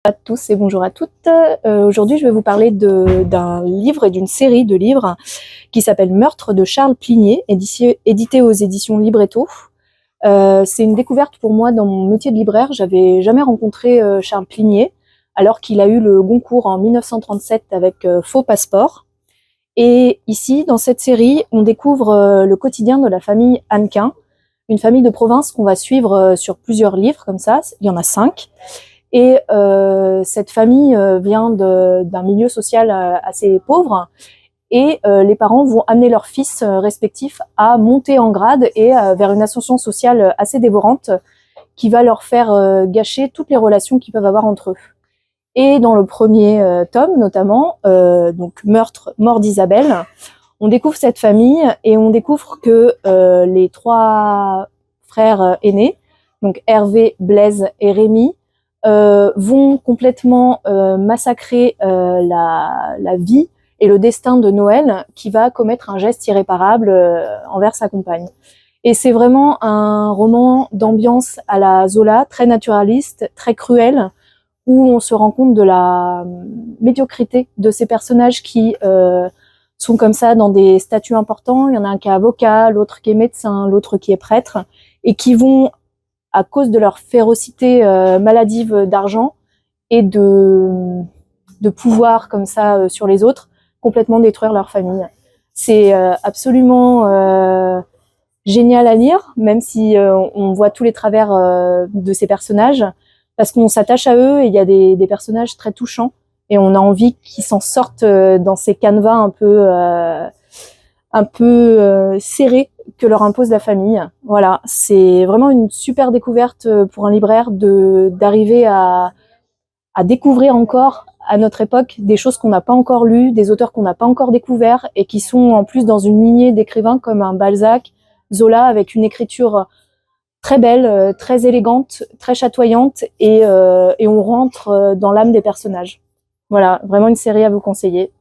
À tous et bonjour à toutes. Aujourd'hui, je vais vous parler d'un livre et d'une série de livres qui s'appelle Meurtre de Charles Plinier, édité aux éditions Libretto. C'est une découverte pour moi dans mon métier de libraire. J'avais jamais rencontré Charles Plinier, alors qu'il a eu le Goncourt en 1937 avec Faux Passeport. Et ici, dans cette série, on découvre le quotidien de la famille Hannequin, une famille de province qu'on va suivre sur plusieurs livres comme ça. Il y en a 5. Et cette famille vient d'un milieu social assez pauvre, et les parents vont amener leurs fils respectifs à monter en grade et vers une ascension sociale assez dévorante qui va leur faire gâcher toutes les relations qu'ils peuvent avoir entre eux. Et dans le premier tome notamment, donc Mort d'Isabelle, on découvre cette famille et on découvre que les 3 frères aînés, donc Hervé, Blaise et Rémi, vont complètement massacrer la vie et le destin de Noël, qui va commettre un geste irréparable envers sa compagne. Et c'est vraiment un roman d'ambiance à la Zola, très naturaliste, très cruel, où on se rend compte de la médiocrité de ces personnages qui sont comme ça dans des statuts importants. Il y en a un qui est avocat, l'autre qui est médecin, l'autre qui est prêtre, et qui vont, à cause de leur férocité maladive d'argent et de pouvoir comme ça sur les autres, complètement détruire leur famille. C'est absolument génial à lire, même si on voit tous les travers de ces personnages, parce qu'on s'attache à eux et il y a des personnages très touchants et on a envie qu'ils s'en sortent dans ces canevas un peu serrés que leur impose la famille. Voilà, c'est vraiment une super découverte pour un libraire d'arriver à découvrir encore à notre époque des choses qu'on n'a pas encore lues, des auteurs qu'on n'a pas encore découverts et qui sont en plus dans une lignée d'écrivains comme un Balzac, Zola, avec une écriture très belle, très élégante, très chatoyante et on rentre dans l'âme des personnages. Voilà, vraiment une série à vous conseiller.